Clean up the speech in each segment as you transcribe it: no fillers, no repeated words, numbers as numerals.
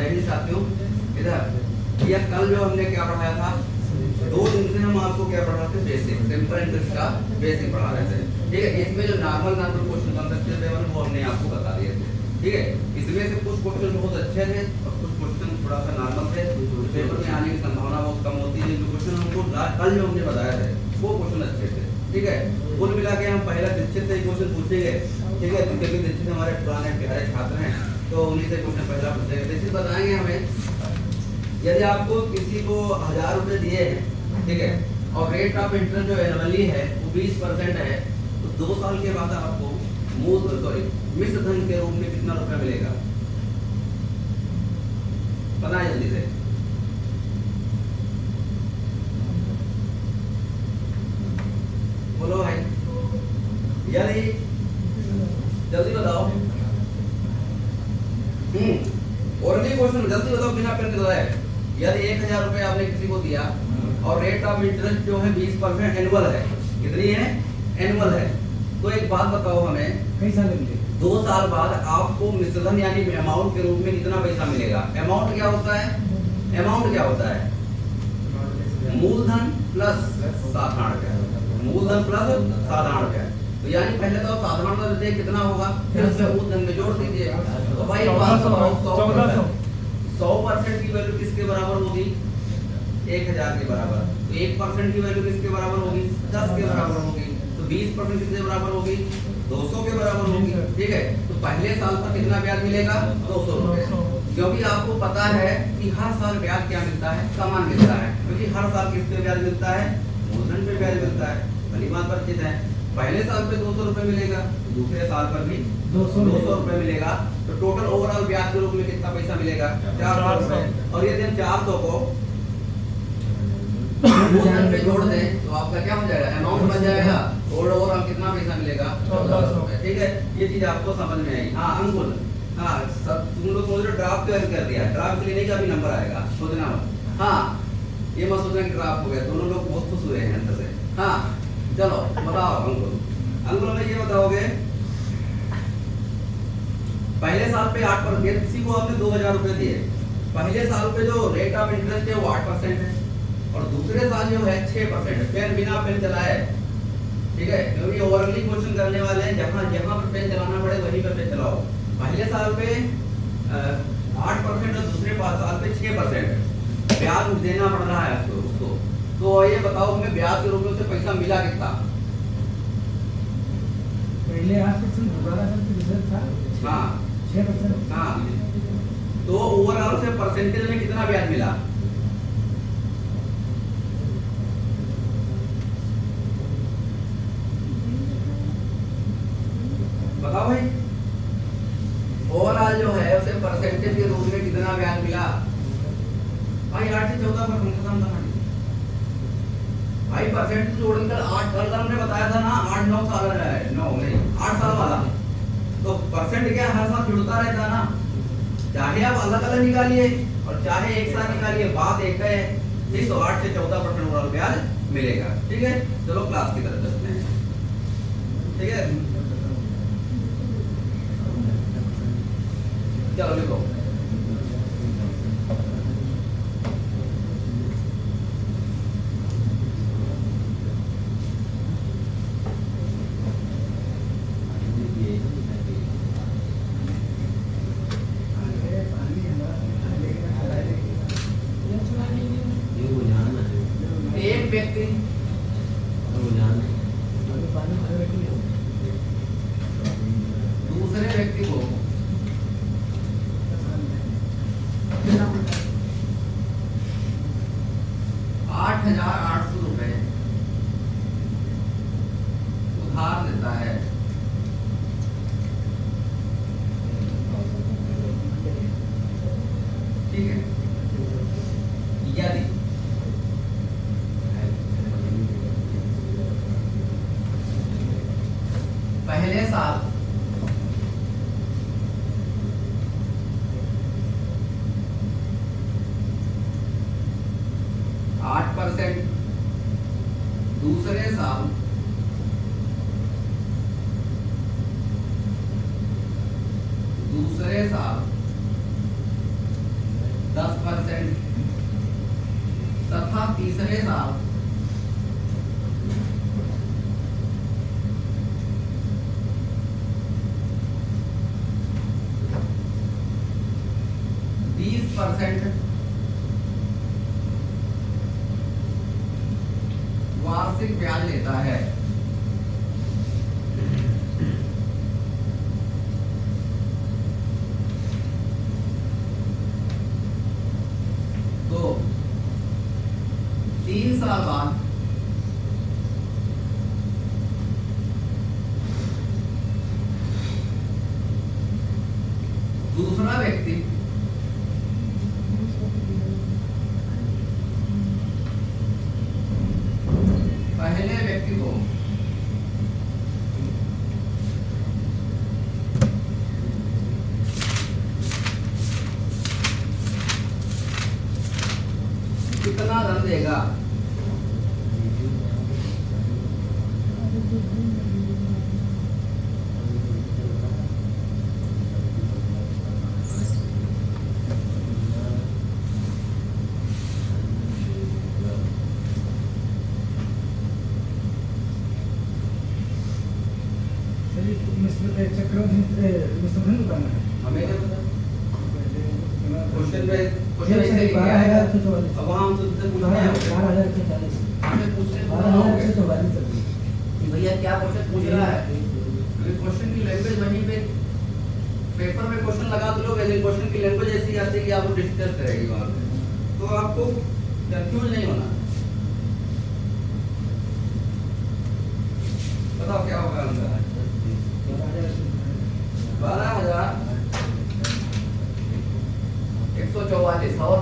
जय हिंद साथियों। इधर भैया कल जो हमने क्या पढ़ाया था, 2 दिन से हम आपको क्या पढ़ा रहे थे, बेसिक सिंपल इंटरेस्ट का बेसिक पढ़ा रहे थे। ठीक है, इसमें जो नॉर्मल क्वेश्चन कंसेप्ट थे वो हमने आपको बता दिए थे। ठीक है, इसमें से कुछ क्वेश्चन बहुत अच्छे थे और कुछ क्वेश्चन थोड़ा सा नॉर्मल थे, पेपर में आने की संभावना बहुत कम होती है। जो क्वेश्चन हमको कल जो हमने बताया थे वो क्वेश्चन अच्छे थे। ठीक है, कुल मिला के हम पहला दीक्षित से क्वेश्चन पूछेंगे। ठीक है, क्योंकि दीक्षित हमारे पुराने प्यारे छात्र हैं तो उन्हीं से क्वेश्चन पहला पूछेंगे। दीक्षित बताएंगे हमें, यदि आपको किसी को 1000 रुपए दिए हैं, ठीक है, और रेट ऑफ इंटरेस्ट जो एनुअली है वो 20% है, तो 2 साल के बाद आपको मिश्र धन के रूप में कितना रुपया मिलेगा? बताएं जल्दी से। बोलो भाई, यदि जल्दी बताओ। और भी क्वेश्चन जल्दी बताओ बिना पेन के बताए। यदि 1000 रुपए आपने किसी को दिया और रेट ऑफ इंटरेस्ट जो है 20% एनुअल है, कितनी है? एनुअल है। तो एक बात बताओ हमें, कई साल मिले? 2 साल बाद आपको मिश्रधन यानी अमाउंट के रूप में कितना पैसा मिलेगा? अमाउंट क्या होता है? अमाउंट क्या होता है? मूलधन प्लस साधारण ब्याज। मूलधन प्लस साधारण ब्याज। तो यानी पहले तो साधारण ब्याज देते कितना होगा, फिर उससे मूलधन में जोड़ दीजिए। तो भाई 100% की वैल्यू किसके बराबर होगी? 1000 के बराबर। तो 1% की वैल्यू किसके बराबर होगी? 10 के बराबर होगी। तो 20% किसके बराबर होगी? 200 के बराबर होगी। ठीक है, तो पहले साल पर कितना ब्याज मिलेगा? 200 रुपए। क्योंकि आपको पता है कि हर साल ब्याज क्या मिलता है? समान मिलता है। क्योंकि हर साल किस पे ब्याज मिलता है? मूलधन पे ब्याज मिलता है। भली बात परिचित है। पहले साल पे 200 रुपए मिलेगा, दूसरे साल पर भी 200 रुपए मिलेगा। तो टोटल ओवरऑल ब्याज के रूप में कितना पैसा मिलेगा? 400 रुपए। और यदि हम 400 को मूलधन पे जोड़ दें तो आपका क्या हो जाएगा? अमाउंट बन जाएगा। और ओवरऑल कितना पैसा मिलेगा? 1400 रुपए। ठीक है, ये चीज आपको समझ में आई? हाँ अंकुल, हाँ सब तुम लोग सोच रहे ड्राफ्ट कर दिया, ड्राफ्ट लेने का भी नंबर आएगा, सोचना मत। हाँ ये मत सोचना कि ड्राफ्ट हो गया। दोनों लोग बहुत खुश हुए हैं अंदर से। हाँ चलो बताओ अंकुल, अंकुल में ये बताओगे पहले साल पे 8%, किसी को आपने 2000 रुपए दिए, पहले साल पे जो रेट ऑफ इंटरेस्ट है वो 8% है और दूसरे साल जो है 6%। पेन बिना पेन चलाए, ठीक है, क्योंकि ओवरली क्वेश्चन करने वाले हैं, जहां जहां पर पेन चलाना पड़े वहीं पे पेन चलाओ। पहले साल पे 8% और दूसरे साल पे 6% ब्याज देना पड़ रहा है उसको। तो ये बताओ हमें ब्याज के रूप में उसे पैसा मिला कितना? पहले 8% दोबारा था। हाँ 6%। हाँ, तो ओवरऑल से परसेंटेज में कितना ब्याज मिला? बताओ भाई, ओवरऑल जो है उसे परसेंटेज के रूप में कितना ब्याज मिला? भाई 8 से 14% खत्म करना भाई। परसेंट जोड़कर 8 कल हमने बताया था ना, 8-9 साल है, 9 नहीं 8 साल वाला। तो परसेंट क्या हर साल जुड़ता रहता ना, चाहे आप अलग अलग निकालिए और चाहे एक साथ निकालिए, बात एक है। ठीक, तो 8 से 14% ओवरऑल ब्याज मिलेगा। ठीक है, चलो क्लास की तरफ चलते हैं। ठीक है, चलो लिखो। एक व्यक्ति दूसरे व्यक्ति को 8,800 रुपए उधार देता है। ठीक है, यदि पहले साल दूसरे साल 10% तीसरे साल %20 वार्षिक ब्याज लेता है। तो 3 साल बाद दूसरा व्यक्ति पहले व्यक्ति को कितना धन देगा? चक्रवर्ती करना है हमें क्या पता? क्वेश्चन पे क्वेश्चन ऐसे लिखा है 12,144 अब हम तुमसे पूछ रहे हैं 12,144 हमें पूछने को 12,144 कि भैया क्या क्वेश्चन पूछ रहा है। क्योंकि क्वेश्चन की लैंग्वेज वहीं पे पेपर में क्वेश्चन लगा दो लोग, ऐसे क्वेश्चन की लैंग्वेज ऐसी आती है कि आपको डिस्टर्ब करेगी वहाँ पे, तो आपको कंफ्यूज नहीं होना। बताओ क्या होगा आंसर? 12,144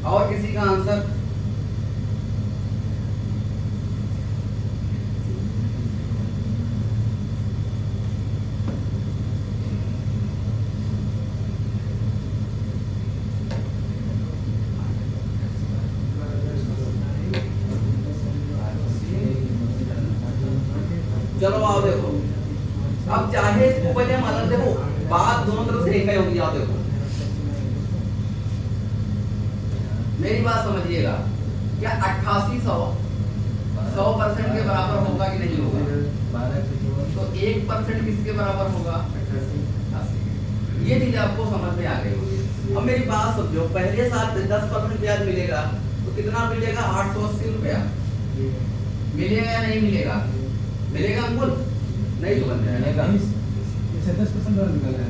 और किसी का आंसर? चलो आओ देखो, अब चाहे इसको पहले हम अलग देखो, बात दोनों तरफ से एक ही होगी। आओ देखो, मेरी बात समझिएगा, क्या 8800 100% के बराबर होगा कि नहीं होगा? तो 1% किसके बराबर होगा? 88। ये चीज आपको समझ में आ गई होगी। अब मेरी बात समझो, पहले साल 10% ब्याज मिलेगा तो कितना मिलेगा? 880 रुपया मिलेगा या नहीं मिलेगा? मिलेगा अंकुल? नहीं समझ में आएगा। इसे 10% और निकालना है।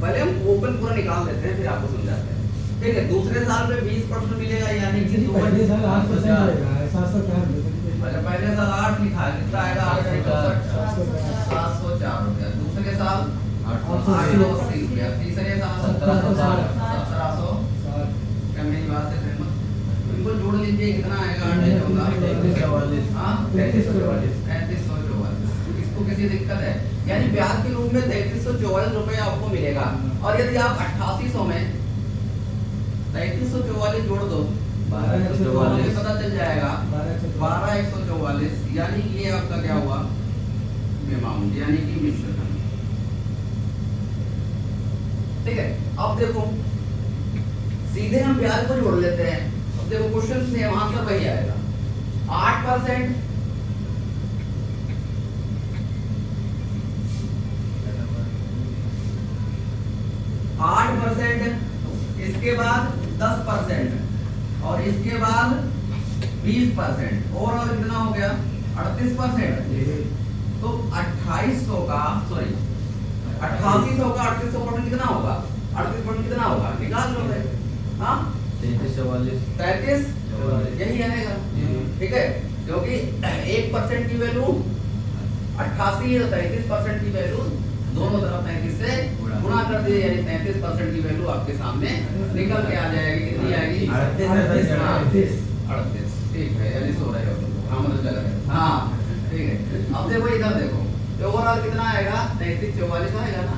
पहले हम ओपन पूरा निकाल देते हैं फिर आपको समझाते हैं। ठीक है, दूसरे साल में 20% मिलेगा यानी कि पहले साल 8% रहेगा 704 अच्छा पहले साल 8 लिखा है, कितना आएगा? 704 रुपया। दूसरे साल 880 रुपया। तीसरे साल 1760। क्या मेरी बात से सहमत? बिल्कुल जोड़ लीजिए, कितना आएगा? 3344। हाँ 3344। इसको किसी दिक्कत है? यानी ब्याज के रूप में 3344 रुपए आपको मिलेगा। और यदि आप 8800 में 3344 जोड़ दो, 12,144 पता चल जाएगा। 12,144 यानी ये आपका क्या हुआ? अमाउंट यानी कि मिश्र धन। ठीक है, अब देखो सीधे हम ब्याज को जोड़ लेते हैं। अब देखो क्वेश्चन से आंसर वही आएगा। 8% 8%, इसके बाद 10% और इसके बाद 20%, और कितना हो गया? 38%। तो 2800 का सॉरी 8800 का 3800% कितना होगा? 38% कितना होगा? निकाल लो भाई। हाँ 33 यही आएगा। ठीक है, क्योंकि 1% की वैल्यू 88 है, 33% की वैल्यू दोनों तरफ 33 से गुणा कर दिए, यानी 33% की वैल्यू आपके सामने निकल के आ जाएगी। कितनी आएगी? 38। ठीक है, यानी सो रहे हो तुम। हाँ मतलब चल रहे। हाँ ठीक है, अब देखो इधर देखो, ओवरऑल कितना आएगा? 3344 आएगा ना।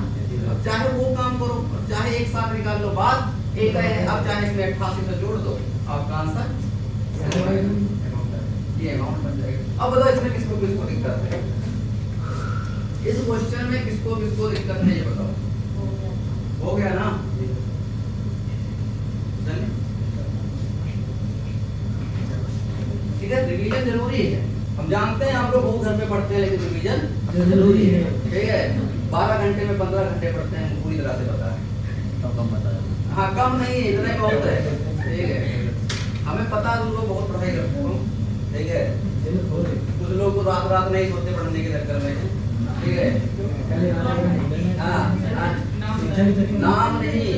अब चाहे वो काम करो, चाहे एक साथ निकाल लो, बात एक है। अब चाहे इसमें 88 से जोड़ दो, आपका आंसर ये अमाउंट बन जाएगा। अब बताओ इसमें किसको किसको दिक्कत है? इस क्वेश्चन में किसको किसको दिक्कत है ये बताओ। हो गया ना? चलिए ठीक है, रिवीजन जरूरी है। हम जानते हैं आप लोग बहुत घर में पढ़ते हैं, लेकिन रिवीजन जरूरी है। ठीक है। 12 घंटे में 15 घंटे पढ़ते हैं, पूरी तरह से पता है। तो कम बता दो। हाँ कम नहीं है, इतना ही बहुत है। ठीक है, हमें पता है, तुम लोग बहुत पढ़ाई करते हो। ठीक है, कुछ लोग तो रात रात नहीं सोते पढ़ने के चक्कर में। ठीक है, हाँ हाँ, नाम नहीं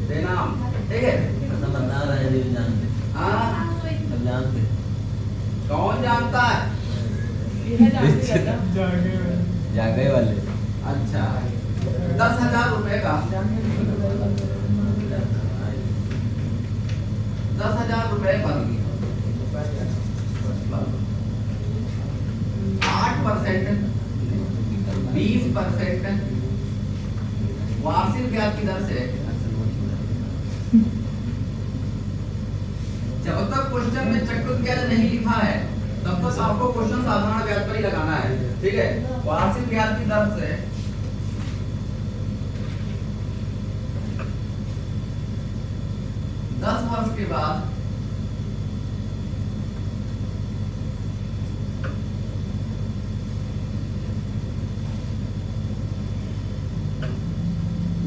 बेनाम। ठीक है, बता रहे हैं जानते। हाँ सब जानते। कौन जानता है? जागे वाले। अच्छा, 10,000 रुपए का, 10,000 रुपए बन 8%, 20% वार्षिक ब्याज की दर से। जब तक क्वेश्चन में चक्रवृद्धि ब्याज नहीं लिखा है तब तक आपको क्वेश्चन साधारण ब्याज पर ही लगाना है। ठीक है, वार्षिक ब्याज की दर से 10 वर्ष के बाद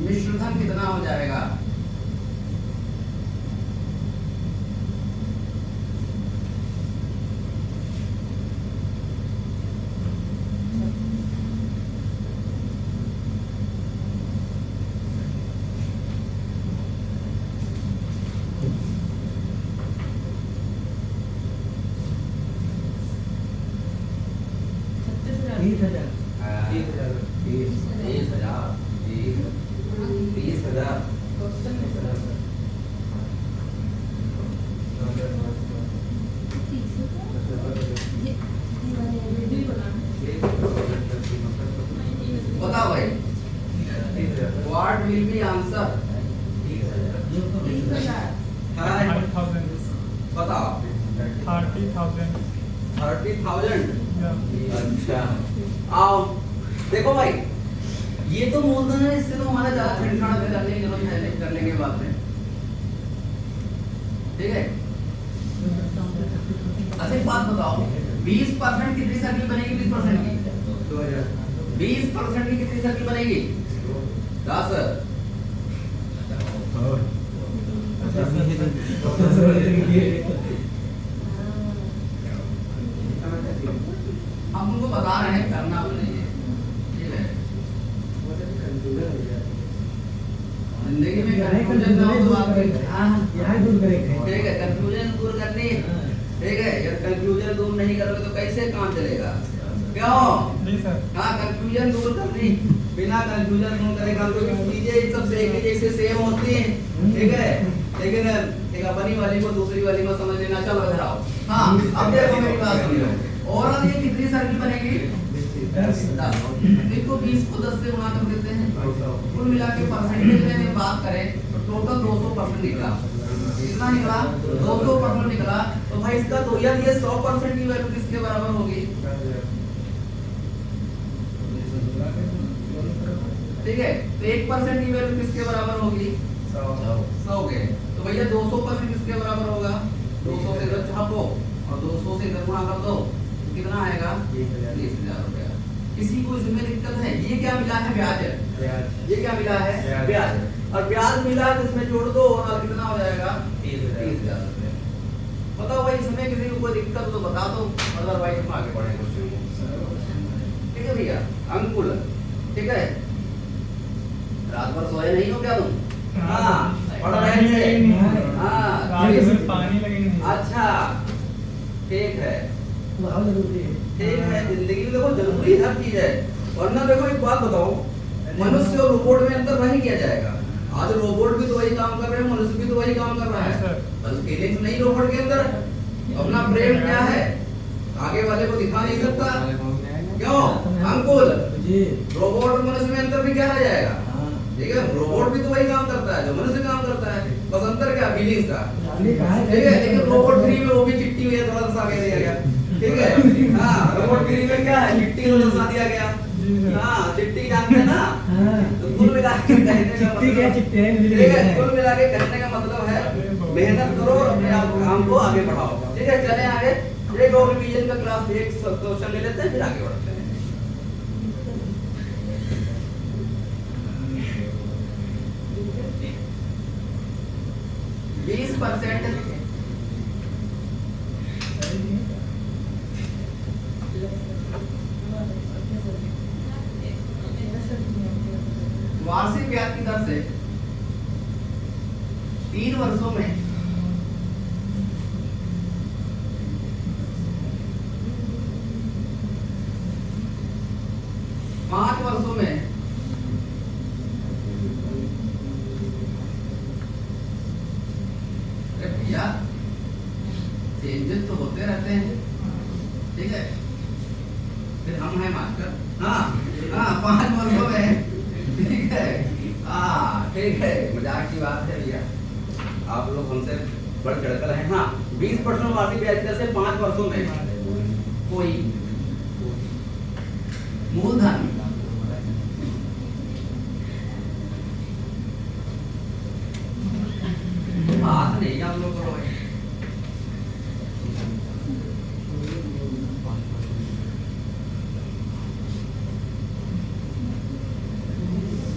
मिश्रधन कितना हो जाएगा? बताओ भाई, व्हाट विल बी आंसर? बताओ। 30,000। अच्छा, आओ देखो भाई, ये तो मूलधन है, इससे तो हमारा ज्यादा छेड़छाड़ करने की जरूरत है नहीं, करने के बाद में। ठीक है, अच्छा एक बात बताओ, 20% कितनी सर्किल बनेगी? 20% की 20% की कितनी सर्किल बनेगी? 10। हम उनको बता रहे हैं, करना भी नहीं है। ठीक है, जिंदगी में कंफ्यूजन ना हो तो आपके यहाँ दूर करेंगे। ठीक है, कंफ्यूजन दूर करनी है। ठीक है, अगर कंफ्यूजन दूर नहीं करोगे तो कैसे काम चलेगा? क्यों? नहीं सर। हाँ, कंफ्यूजन दूर करनी, बिना कंफ्यूजन दूर करेगा तो चीजें सब से एक ही जैसे सेम होती हैं। ठीक है, लेकिन एक अपनी वाली को दूसरी वाली में समझ लेना। चलो इधर आओ। हाँ, अब देखो मेरी बात सुनो। और ये कितनी सर्किल बनेगी? 10। इसको 20 को 10 से गुणा कर देते हैं। कुल मिला के परसेंटेज में अगर बात करें तो टोटल 200% निकला। कितना निकला? 200% निकला। तो भाई इसका तो यार ये 100% की वैल्यू किसके बराबर होगी? ठीक है, तो 1% की वैल्यू किसके बराबर होगी? 100 के। तो भैया 200% किसके बराबर होगा? 200 से इधर छापो और 200 से इधर गुणा कर दो, कितना आएगा? 30,000 रुपया। किसी को इसमें दिक्कत है? ये क्या मिला है? ब्याज है। ये क्या मिला है? ब्याज। और ब्याज मिला है तो इसमें जोड़ दो और कितना हो जाएगा? 30,000 रुपया। बताओ भाई, इसमें किसी को कोई दिक्कत हो तो बता दो, अदरवाइज हम आगे बढ़ेंगे। ठीक है भैया, अंकुल ठीक है, रात भर सोए नहीं हो क्या तुम? हाँ, पढ़ रहे थे। हाँ, पानी लगेंगे। अच्छा ठीक है, ठीक है। जिंदगी में देखो जरूरी हर चीज है, वरना देखो एक बात बताओ, मनुष्य और रोबोट में अंतर नहीं किया जाएगा। आज रोबोट भी तो वही काम कर रहे हैं, मनुष्य भी तो वही काम कर रहा है, बस फीलिंग्स नहीं रोबोट के अंदर। अपना ब्रेन क्या है, आगे वाले को दिखा नहीं सकता। क्यों अंकुल? रोबोट और मनुष्य में अंतर भी क्या रह जाएगा? ठीक है, रोबोट भी तो वही काम करता है जो मनुष्य काम करता है, बस अंतर क्या? फीलिंग्स का। ठीक है, लेकिन रोबोट 3 में वो भी चिट्ठी हुई है, थोड़ा सा आगे दिया गया। ठीक है, हाँ, रोबोट 3 में क्या है? चिट्ठी थोड़ा सा दिया गया। हाँ, चिट्ठी जान जानते हैं ना, हाँ। तो कुल मिला के कहने का चिट्ठी क्या मतलब, चिट्ठी है, मिल ठीक है, गई है। कुल मिला के कहने का मतलब है मेहनत करो और अपने आप काम को आगे बढ़ाओ। ठीक है, चले आगे। एक और रिवीजन का क्लास एक क्वेश्चन ले लेते हैं, फिर आगे बढ़ते हैं। 20% वार्षिक ब्याज की दर से 3 वर्षों में 5 वर्षों में भैया चेंजेस तो होते रहते हैं, ठीक है, फिर हम हैं मास्टर। हाँ हाँ, 5 वर्षों में, ठीक है, हाँ ठीक है, मजाक की बात है भैया, आप लोग हमसे बढ़ चढ़कर हैं। हाँ, 20% वार्षिक ब्याज दर से 5 वर्षों में कोई मूलधन बात नहीं आप लोग करो।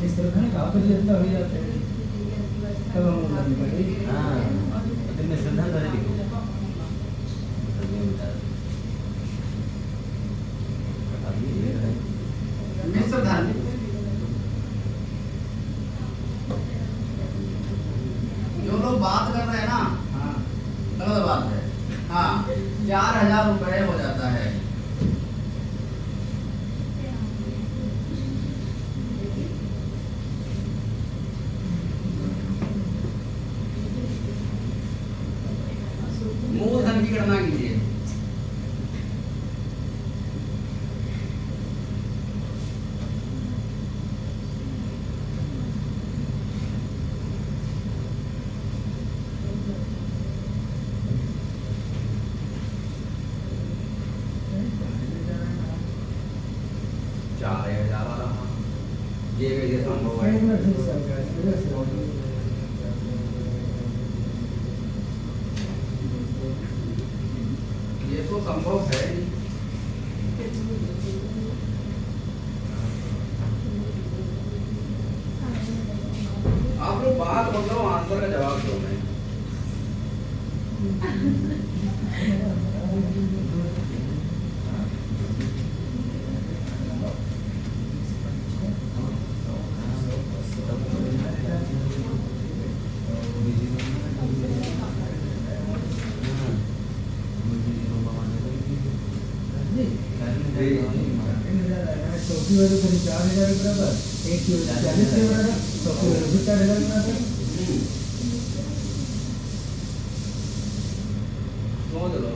इस तरह का आप जितना हो जाते हैं तब हम लोग निकलेंगे। हाँ, तो मैं श्रद्धा करे लिखूँ। मिश्र धन जो लोग बात कर रहे हैं ना, हाँ गलत बात है। हाँ, 4,000 रुपए हो जाता है। मूलधन की गणना कीजिए। ये संभव है। ये तो संभव है नहीं। आप लोग बात बताओ, आंसर का जवाब दो। मैं चौकी वाले को 4,000 के बराबर, एक की 40 के बराबर, चौकी वाले को 4,000 के बराबर। समझ लो,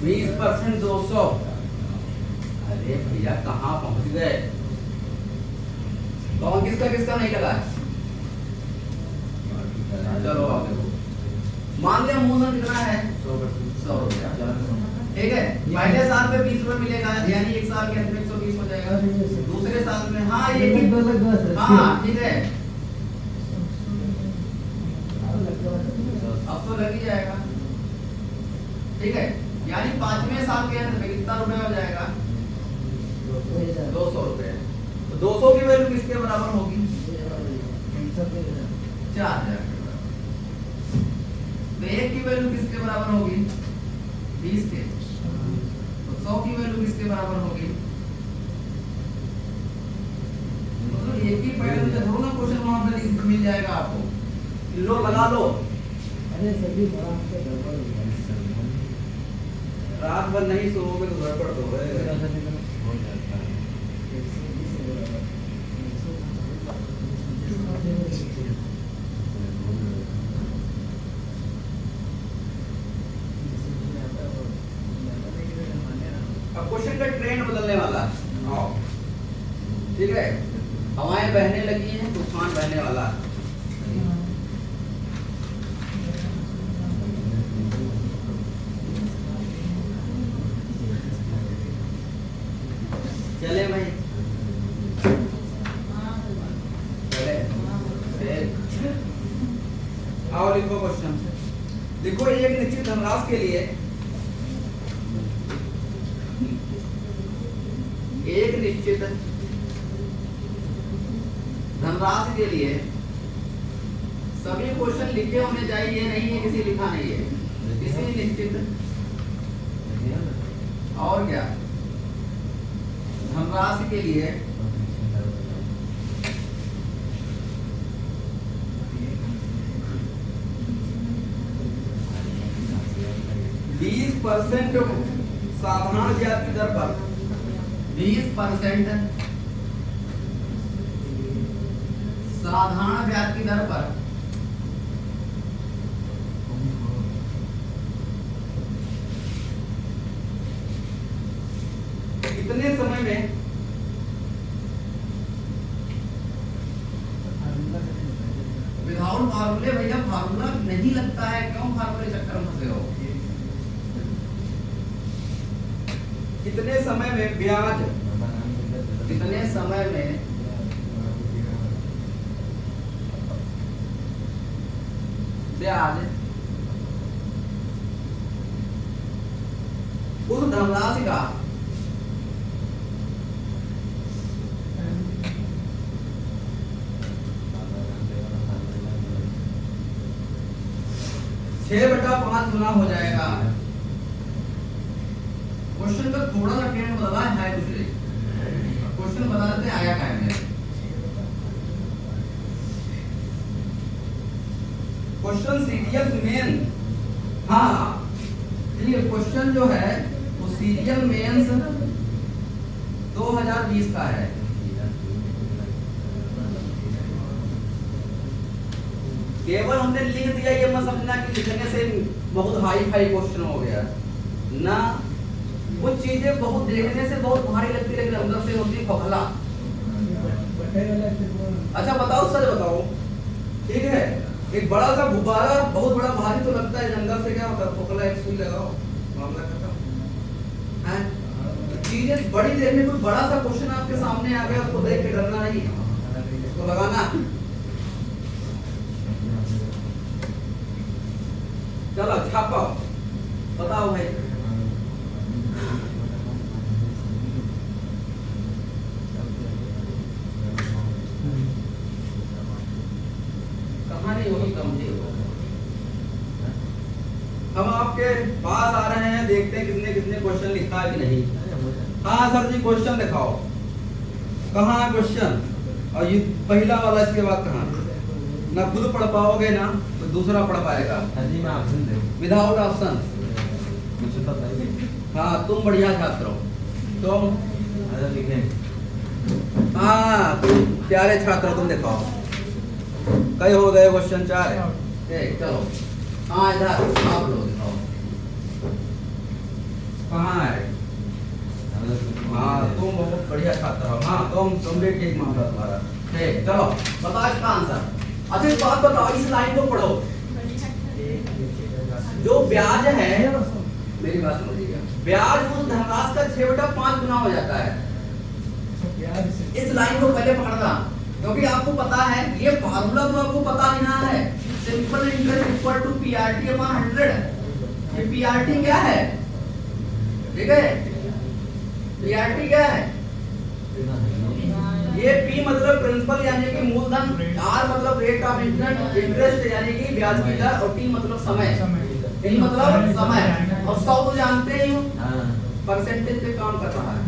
20% 200। अरे भैया कहाँ पहुंच गए? कौन किसका किसका नहीं लगा है? चलो आप देखो, मान लिया मूलधन कितना है? 100 रुपया, ठीक है। पहले साल में 20 रुपए मिलेगा, यानी एक साल के अंत में 120 हो जाएगा। दूसरे साल में हाँ ये हाँ ठीक है, अब तो लग ही जाएगा, ठीक है। यानी 5वें साल के अंत में कितना रुपए हो जाएगा? 200 रुपए। तो 200 की वैल्यू किसके बराबर होगी? 4,000 के बराबर। तो 1 की वैल्यू किसके बराबर होगी? 20 के। तो 100 की वैल्यू किसके बराबर होगी? मतलब एक ही पैटर्न से थोड़ा ना क्वेश्चन वहां पे मिल जाएगा आपको। लो लगा लो, अरे सभी बड़ा आपसे गड़बड़ हो गया। रात भर नहीं सोओगे तो गड़बड़ तो होएगा। अब क्वेश्चन का ट्रेंड बदलने वाला है। आओ, ठीक है, हवाएं बहने लगी हैं, तूफान बहने वाला है। चले भाई चले आओ लिखो क्वेश्चन। देखो एक निश्चित धनराशि के लिए एक निश्चित धनराशि के लिए सभी क्वेश्चन लिखे होने चाहिए, नहीं है किसी लिखा नहीं है, किसी निश्चित और क्या धनराशि के लिए %20 साधारण ब्याज की दर पर 20% साधारण ब्याज की दर पर कितने समय में विदाउट फार्मूले, भैया फार्मूला नहीं लगता है, क्यों फार्मूले चक्कर में फंसे हो? कितने समय में ब्याज, कितने समय में ब्याज उस धनराशि का छह बटा 5 गुना हो जाएगा। क्वेश्चन का थोड़ा सा ट्रेंड बदला है, कुछ नहीं, क्वेश्चन बता देते आया क्या है। क्वेश्चन सीरियल मेन, हाँ ठीक है, क्वेश्चन जो है वो सीरियल मेंस 2020 का है। केवल हमने लिख दिया, ये मत समझना कि लिखने से बहुत हाई फाई क्वेश्चन हो गया ना। कुछ चीजें बहुत देखने से बहुत भारी लगती है, लेकिन अंदर से होती खोखला। अच्छा बताओ, सच बताओ, ठीक है, एक बड़ा सा गुब्बारा बहुत बड़ा भारी तो लगता है, अंदर से क्या होता है? खोखला। एक सुई लगाओ, मामला खत्म है। चीजें बड़ी देखने, कोई बड़ा सा क्वेश्चन आपके सामने आ गया, उसको देख के डरना नहीं, उसको लगाना। चलो छापो, बताओ भाई। कहानी वही कमजोर हो। हम आपके पास आ रहे हैं, देखते हैं कितने कितने क्वेश्चन लिखा है कि नहीं। हाँ सर जी, क्वेश्चन दिखाओ, कहाँ है क्वेश्चन? और ये पहला वाला, इसके बाद कहाँ? ना खुद पढ़ पाओगे ना तो दूसरा पढ़ पाएगा। Without option. मुझे पता है। हाँ तुम बढ़िया छात्र हो, तुम हाँ तुम प्यारे छात्र हो, तुम दिखाओ कई हो गए क्वेश्चन? 4 है। चलो हाँ इधर आप लोग दिखाओ, कहाँ है? हाँ तुम बहुत बढ़िया छात्र हो, हाँ तुम भी ठीक मामला तुम्हारा। ठीक, चलो बताओ इसका आंसर। अच्छा एक बात बताओ, इस लाइन को पढ़ो। जो ब्याज है, मेरी बात समझिएगा, ब्याज उस धनराशि का 6/5 गुना हो जाता है। इस लाइन को पहले पकड़ना, क्योंकि आपको पता है ये फार्मूला तो आपको पता ही ना है। Simple interest equal to PRT upon 100। ये पीआरटी क्या है? ठीक है, पीआरटी क्या है? ये पी मतलब प्रिंसिपल यानी कि मूलधन, आर मतलब रेट ऑफ इंटरेस्ट यानी कि ब्याज की दर, और टी मतलब समय, टी मतलब समय। और 100 तो जानते ही हो, परसेंटेज पे काम कर रहा है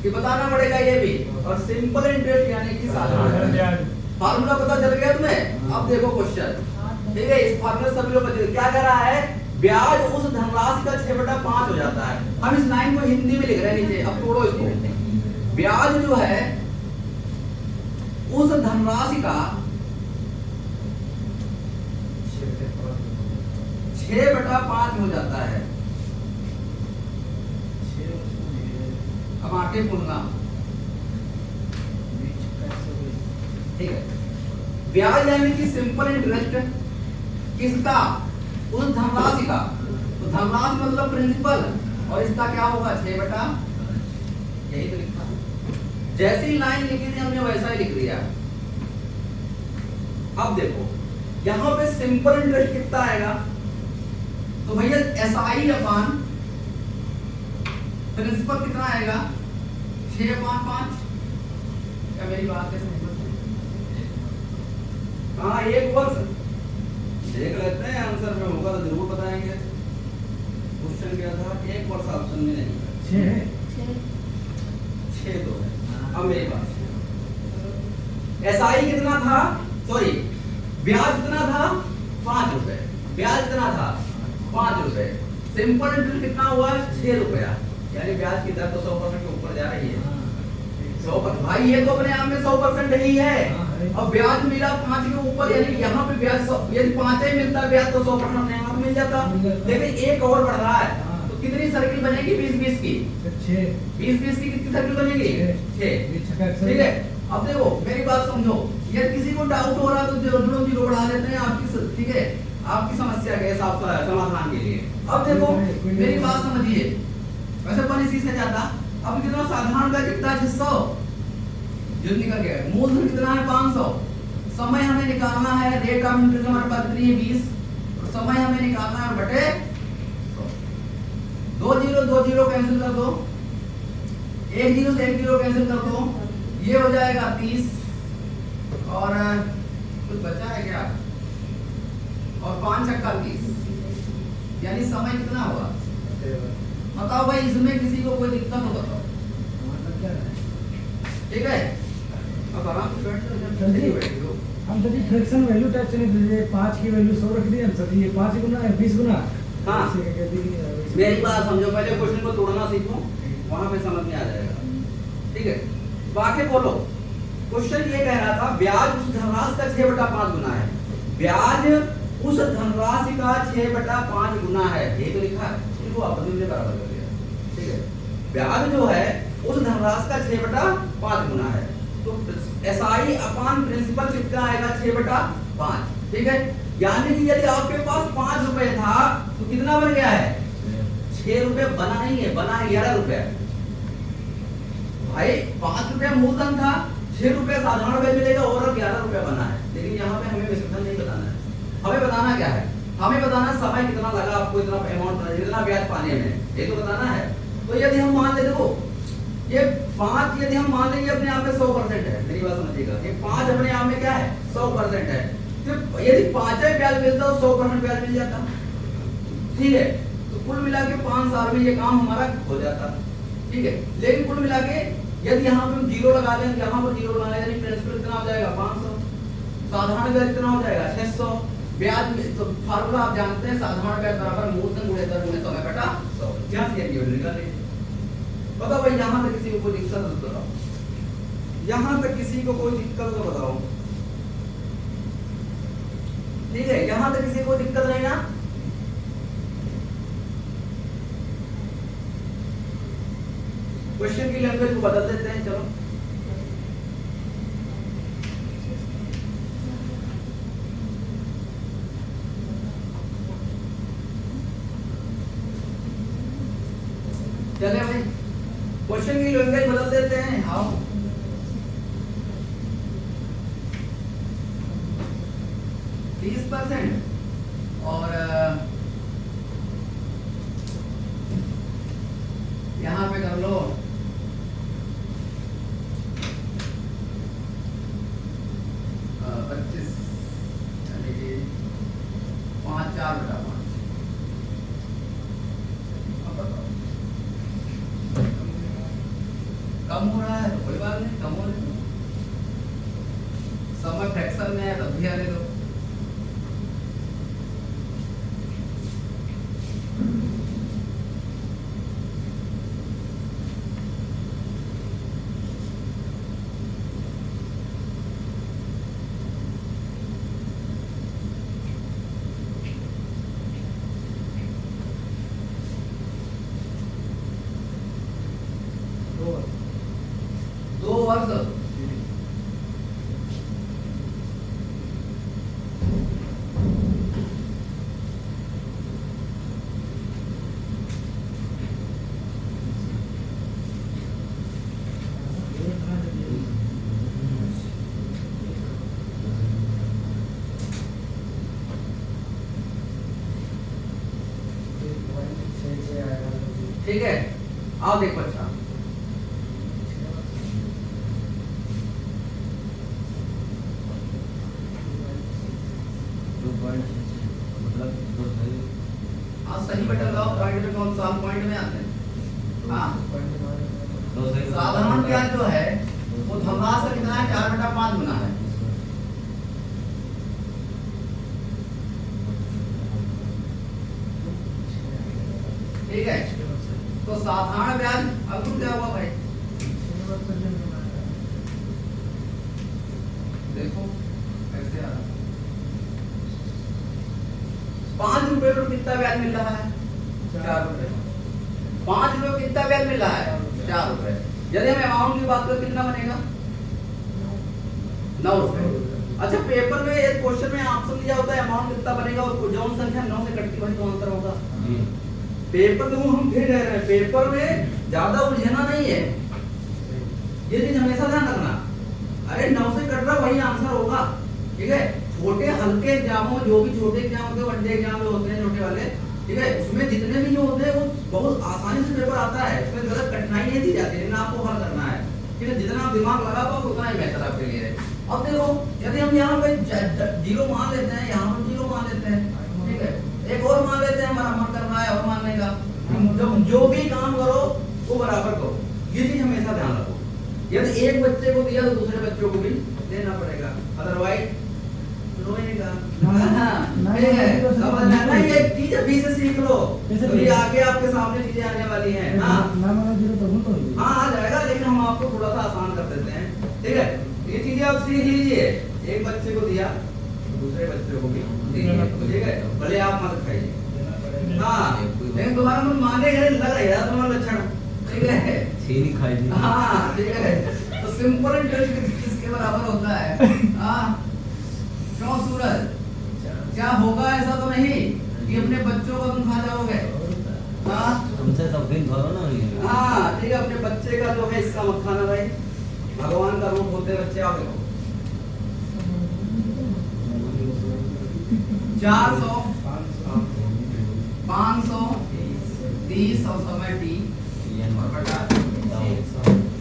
कि बताना पड़ेगा ये भी। और सिंपल इंटरेस्ट यानी कि साधारण ब्याज। फार्मूला पता चल गया तुम्हें? अब देखो क्वेश्चन, ठीक है, इस फार्मूले सभी लोग क्या कह रहा है? ब्याज उस धनराशि का 6/5 हो जाता है। हम इस लाइन को हिंदी में लिख रहे हैं नीचे, अब तोड़ो इसको। ब्याज जो है उस धनराशि का 6/5 हो जाता है। अब आगे बोलना, ठीक है। ब्याज यानी कि सिंपल इंटरेस्ट किसका? उस धनराशि का। तो धनराशि मतलब प्रिंसिपल, और इसका क्या होगा? 6 बटा, यही तो लिखा है। जैसी लाइन लिखी थी हमने वैसा ही लिख दिया। अब देखो यहां पे सिंपल इंटरेस्ट कितना आएगा, तो भैया SI अपान प्रिंसिपल कितना आएगा 6/5। क्या मेरी बात है समझ? हाँ 1 वर्ष देख लेते हैं, आंसर में होगा तो जरूर बताएंगे। क्वेश्चन क्या था, 1 वर्ष ऑप्शन में नहीं है, 6 तो है। अब मेरी बात, SI कितना था, सॉरी ब्याज कितना था 5 रुपए, ब्याज कितना था 5 रुपए, सिंपल इंटरेस्ट कितना हुआ 6 रुपया, यानी ब्याज की दर तो 100% के ऊपर जा रही है। 100% भाई ये तो अपने आप में 100% ही है। अब ब्याज मिला 5 के ऊपर, यानी यहाँ पे ब्याज यदि 5 ही मिलता ब्याज तो 100% अपने आप मिल जाता। लेकिन एक और बढ़ रहा है, तो कितनी सर्किल बनेगी 20-20 की, 20-20 की कितनी सर्किल बनेगी 6। ठीक है, अब देखो मेरी बात समझो, यदि किसी को डाउट हो रहा तो जोड़ों की बढ़ा देते हैं आपकी, ठीक है, आपकी समस्या के हिसाब से समाधान के लिए। अब देखो मेरी बात समझिए, वैसे अपन इसी से जाता, अब कितना साधारण का कितना 600 जो निकल गया, मूलधन कितना है 500, समय हमें निकालना है, रेट ऑफ इंटरेस्ट हमारे पास कितनी है 20, और समय हमें निकालना है बटे 2 0 कैंसिल कर दो, 1 0 से 1 0 कैंसिल कर दो, ये हो जाएगा 30, और कुछ बचा है क्या, और 5 छक्का 30, यानी समय कितना हुआ बताओ भाई, इसमें किसी को कोई दिक्कत हो बताओ। ठीक है, अब आराम से बैठ जाओ। हम सभी फ्रैक्शन वैल्यू टाइप से नहीं दे, 5 की वैल्यू 100 रख दी हम सभी, ये 5 गुना है 20 गुना। हाँ मेरी बात समझो, पहले क्वेश्चन को तोड़ना सीखो, वहां पे समझ में आ जाएगा। ठीक है, वाक्य बोलो। क्वेश्चन ये कह रहा था ब्याज उस धनराशि का 6/5 गुना है, ब्याज उस धनराशि का 6/5 गुना है, ये तो लिखा है, इसको आपने मुझे बराबर कर दिया। ठीक है, ब्याज जो है उस धनराशि का 6/5 गुना है, तो SI अपान प्रिंसिपल कितना आएगा 6/5। ठीक है, यानी कि यदि आपके पास 5 रुपए था तो कितना बन गया है 6 रुपए, बना नहीं है, बना है 11 रुपए। भाई 5 रुपए मूलधन था, 6 रुपए साधारण ब्याज मिलेगा और 11 रुपए बना है। लेकिन यहाँ पे हमें विशेषण नहीं बताना है, हमें बताना क्या है, हमें बताना समय कितना लगा आपको इतना अमाउंट, इतना ब्याज पाने में, ये तो बताना है। तो यदि हम मान ले, देखो ये 5 यदि हम मान लेंगे अपने आप में 100% है, मेरी बात समझिएगा, ये 5 अपने आप में क्या है 100% है, तो यदि 5 ब्याज मिलता तो 100% ब्याज मिल जाता। ठीक है, तो कुल मिला के 5 साल में ये काम हमारा हो जाता। ठीक है, लेकिन कुल मिला के यदि यहाँ पे हम 0 लगा लें, यहाँ पर 0 लगा लें, यानी प्रिंसिपल कितना हो जाएगा 500, साधारण ब्याज कितना हो जाएगा 600, ब्याज तो फार्मूला आप जानते हैं, साधारण ब्याज बराबर मूलधन गुणे दर गुणे समय बटा 100। यहाँ से ये निकाल लेंगे। बताओ भाई, यहाँ तक किसी को कोई दिक्कत हो तो बताओ, यहाँ तक किसी को कोई दिक्कत तो बताओ। ठीक है, यहाँ तक किसी को दिक्कत नहीं ना, क्वेश्चन की लैंग्वेज को बदल देते हैं। चलो चले भाई, क्वेश्चन की लैंग्वेज बदल देते हैं। आओ 30% और यहाँ पे कर लो 25, यानी कि 5/4/5। अब बताओ कम हो रहा है तो कोई बात नहीं, कम हो रहा है समय फ्रैक्शन में है तब भी आने दो। ठीक है, आओ देखो। अच्छा मतलब दो सही हाँ सही बेटा लगाओ, पॉइंट में कौन सा पॉइंट में आते हैं। हाँ दो सही साधारण ब्याज जो है वो धनराशि से कितना है, 4/5 गुना है। ठीक है, तो साधारण ब्याज अब क्या हुआ भाई, देखो कैसे आ रहा है। 5 रुपए पर कितना ब्याज मिल रहा है, 4 रुपए। 5 रुपए पर कितना ब्याज मिल रहा है, 4 रुपए। यदि हम अमाउंट की बात करें कितना बनेगा, 9 रुपए। अच्छा पेपर में एक क्वेश्चन में ऑप्शन दिया होता है अमाउंट कितना बनेगा और जो संख्या 9 से कटती वही तो आंसर होगा। पेपर में वो हम फिर कह रहे हैं, पेपर में ज्यादा उलझना नहीं है, ये चीज हमेशा ध्यान रखना। अरे 9 से कट रहा वही आंसर होगा। ठीक है, छोटे हल्के एग्जामों, जो भी छोटे एग्जाम होते हैं, वनडे एग्जाम जो होते हैं छोटे वाले, ठीक है, उसमें जितने भी जो होते हैं वो बहुत आसानी से पेपर आता है, इसमें ज्यादा कठिनाई नहीं दी जाती, लेकिन आपको हल करना है। ठीक है, जितना आप दिमाग लगा पाओ उतना ही बेहतर आपके लिए है। अब देखो यदि हम यहाँ पे 0 मान लेते हैं, यहाँ पर 0 मान लेते हैं, ठीक है, एक और मान लेते हैं, हमारा मन कर रहा है और मानने का, जो भी काम करो वो बराबर करो, ये चीज हमेशा ध्यान रखो। यदि एक बच्चे को दिया तो दूसरे बच्चों को भी देना पड़ेगा, अदरवाइज रोएगा। नहीं ये चीज अभी से सीख लो, अभी आगे आपके सामने चीजें आने वाली हैं। हाँ हाँ आ जाएगा, लेकिन हम आपको थोड़ा सा आसान कर देते हैं। ठीक है, ये चीजें आप सीख लीजिए, एक बच्चे को दिया दूसरे बच्चे को भी दीजिए, ठीक है, भले आप मत खाइए। हाँ लेकिन तुम्हारा मन माने लग रहा है तुम्हारा लक्षण, ठीक है, छीनी खाई। हाँ ठीक है, तो सिंपल इंटरेस्ट किसके बराबर होता है। हाँ क्यों सूरज, क्या होगा ऐसा तो नहीं कि अपने बच्चों को तुम खा जाओगे। हाँ तुमसे सब दिन भरो ना ये। हाँ ठीक है, अपने बच्चे का जो है हिस्सा मत खाना भाई, भगवान का रूप होते बच्चे। आप देखो 400 500 30 और समय टी और बटा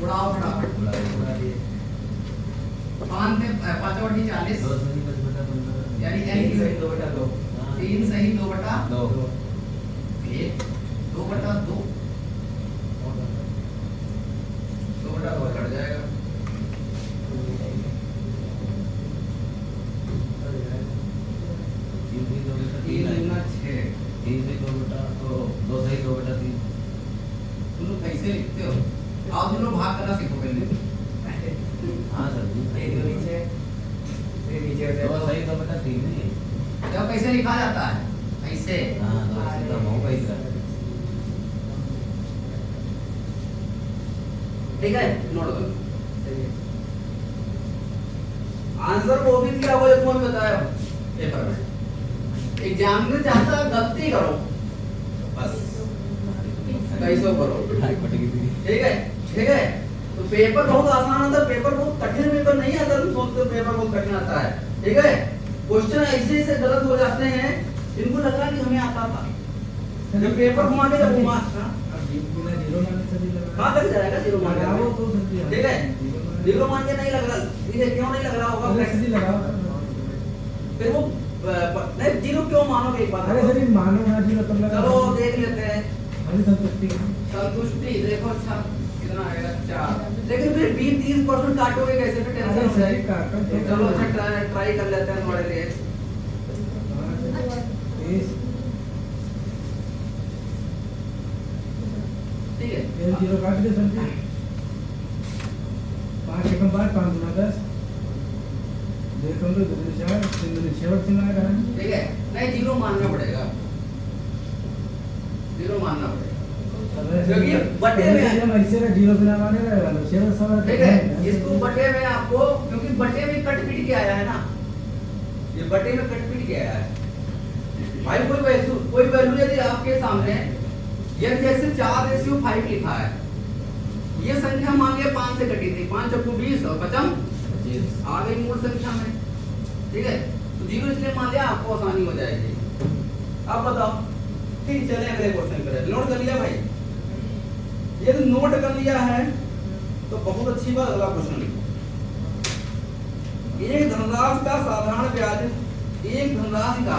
उड़ाओ फटाफट। 5 में 5 बटी 40 यानी n की सही 2/2, 3 सही 2/2, 1 2/2, 2/2 कट जाएगा। तुम लोग कैसे लिखते हो, आओ तुम लोग भाग करना सीखो पहले। हाँ सर जी, दो सही 2/3 नहीं है। जब कैसे लिखा जाता है ऐसे। हाँ तो ऐसे तो मऊ का ही था। ठीक है, नोट करो आंसर वो भी दिया हुआ है, कौन बताया पेपर में। एग्जाम में चाहता गलती करो बस, कैसे करो। ठीक है ठीक है, तो पेपर बहुत आसान आता है, पेपर बहुत कठिन पेपर नहीं आता। तुम सोचते हो पेपर बहुत कठिन आता है, ठीक है, क्वेश्चन ऐसे ऐसे गलत हो जाते हैं, इनको लग रहा है कि हमें आता था। जब पेपर घुमा के जब घुमा कहाँ लग जाएगा 0 मान के, ठीक है, 0 मान के नहीं लग रहा, क्यों नहीं लग रहा होगा, फिर वो नहीं 0 क्यों मानोगे एक बात। अरे सर मानो ना 0 तब लगा। चलो देख लेते हैं, संतुष्टि देखो अच्छा कितना आएगा 4, लेकिन फिर 20-30% काटोगे कैसे, फिर टेंशन हो जाएगी। चलो अच्छा ट्राई कर लेते हैं तुम्हारे लिए। ठीक है, 0 काट दे सर, 5 एकम 5 5 गुना 10 देखो तो 2 4 3 शेवट से आएगा। ठीक है, नहीं 0 मानना पड़ेगा, 0 मानना पड़ेगा, क्योंकि बटे में हम ऐसे का 0 बिना मानेगा शेवट सवाल। ठीक है, इसको बटे में आपको, क्योंकि बटे में कट पीट के आया है ना, ये बटे में कट पीट के आया है भाई। कोई वैल्यू यदि आपके सामने ये जैसे 4:5 लिखा है, ये संख्या मान लिया 5 से कटी थी, 5 चौको 20 और 55 आ गई मूल संख्या में। ठीक है, तो 0 इसलिए मान लिया, आपको आसानी हो जाएगी। अब बताओ, ठीक चले अगले क्वेश्चन पर। नोट कर लिया भाई, यदि नोट कर लिया है तो बहुत अच्छी बात। अगला क्वेश्चन लिखो। एक धनराशि का साधारण ब्याज, एक धनराशि का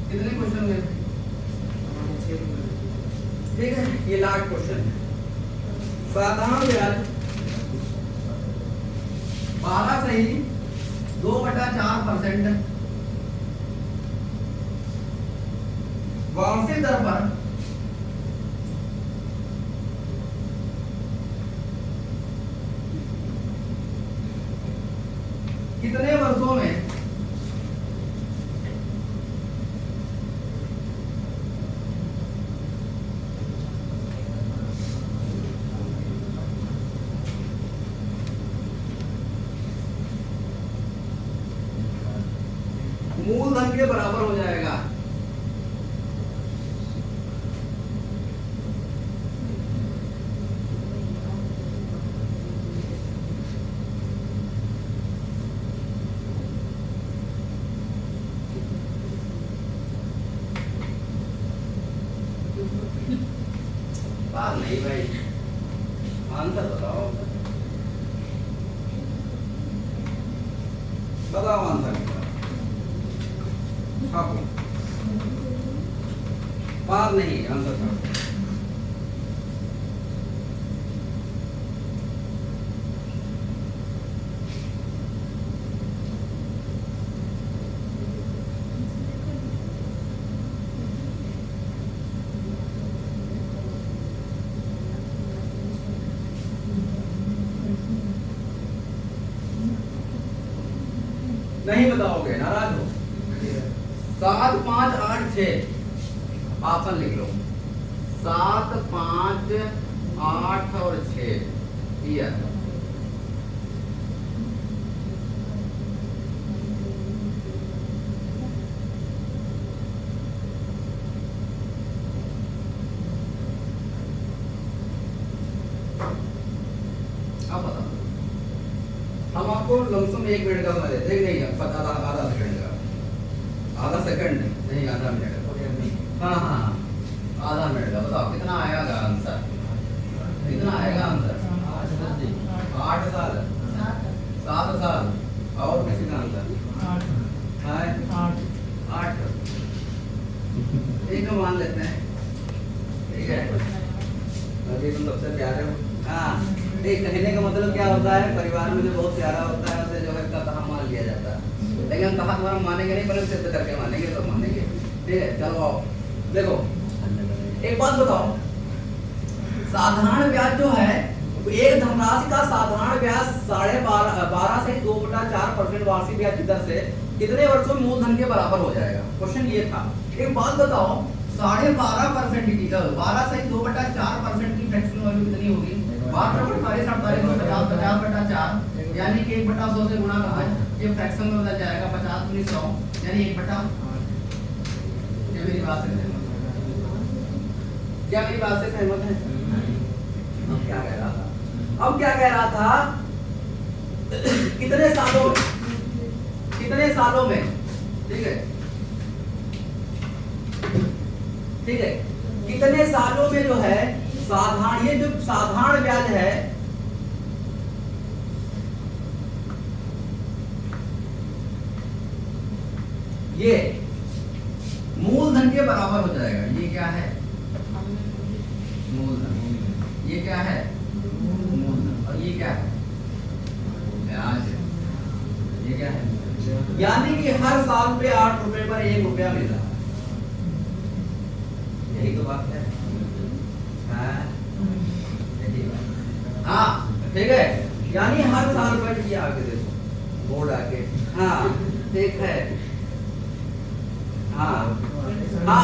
कितने क्वेश्चन हुए? ठीक है, ये लास्ट क्वेश्चन है। साधारण ब्याज 12.2/4% वार्षिक दर पर कितने वर्षों में मूलधन के बराबर हो जाएगा? बात नहीं भाई, आंसर बताओ, बताओ आंसर। छापो, बात नहीं, आंसर छापो। नहीं बताओगे, नाराज हो? 7, 5, 8, 6 ऑप्शन लिख लो। 7, 5, 8 और 6 ईयर। अब बताओ, हम आपको लमसम 1 मिनट का समय देते हैं, नहीं आधा सेकंड का, आधा सेकंड नहीं, आधा मिनट। हाँ हाँ, आधा मिनट का। बताओ कितना आएगा आंसर? कितना आएगा आंसर? 8 साल, 7 साल। और किसी का आंसर? 8। एक मान लेते हैं, ठीक है? अभी तुम सबसे प्यारे हो। हाँ, एक कहने का मतलब क्या होता है, परिवार में जो बहुत प्यारा होता है उसे जो है कहा मान लिया जाता है। लेकिन हम कहा तुम्हारा मानेंगे नहीं, पर सिद्ध करके मानेंगे तो मानेंगे। ठीक है, चलो आओ देखो, एक बात बताओ, साधारण ब्याज जो है, एक धनराशि का साधारण ब्याज 12.5 से 2/4% वार्षिक ब्याज की दर से कितने वर्षों में मूलधन के बराबर हो जाएगा? क्वेश्चन ये था। एक बात बताओ, 12.5% की 12 से 2/4% की फ्रैक्शन वैल्यू कितनी होगी? 12/48 यानी कि 1/100 से गुणा कर दो, ये फ्रैक्शन में बदल जाएगा। 50 × 100 यानी 1/। क्या मेरी बात से सहमत है? क्या मेरी बात से सहमत है? अब क्या कह रहा था? कितने सालों में, ठीक है, कितने सालों में जो है साधारण, ये जो साधारण ब्याज है, ये मूलधन के बराबर हो जाएगा। ये क्या है? मूलधन। ये क्या है? मूलधन। और ये क्या है? ब्याज। ये क्या है? यानी कि हर साल पे 8 रुपए पर 1 रुपया मिल रहा है। यही तो बात है। हाँ, ठीक है, यानी हर साल पर, ये आगे देखो, बोर्ड आगे, हाँ ठीक है, हाँ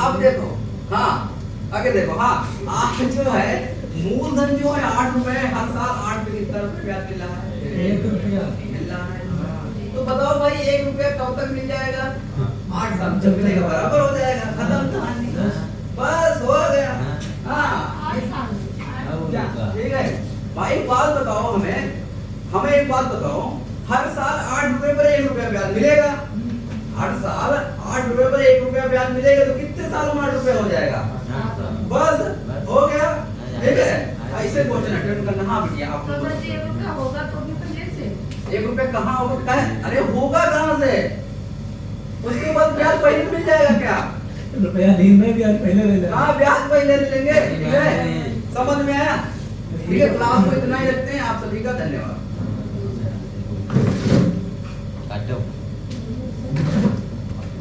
अब देखो, हाँ आगे देखो, हाँ आज जो है मूलधन जो है 8 रुपए, हर साल 8 रुपया ब्याज मिल रहा है। 1 रुपया मिल रहा है। तो बताओ भाई, 1 रुपया कब तक मिल जाएगा? 8 साल जब मिलेगा बराबर हो जाएगा, खत्म कहानी। बताओ हमें एक बात बताओ, हर साल 8 रुपए पर 1 रुपया ब्याज मिलेगा, हर साल 8 रुपए पर 1 रुपया ब्याज मिलेगा, तो कितने साल में 8 रुपया हो जाएगा? बस हो गया। ठीक है, ऐसे क्वेश्चन अटेम्प्ट करना। हाँ बिटिया आप तो बस 1 रुपया होगा तो भी पहले से 1 रुपया कहाँ होगा? अरे होगा कहाँ से? उसके बाद ब्याज पहले मिल जाएगा क्या? रुपया दिन में भी आज पहले ले लेना। हाँ ब्याज पहले ले लेंगे। ठीक है, समझ में आया? ठीक है, क्लास को इतना ही रखते हैं। आप सभी का धन्यवाद। काटो।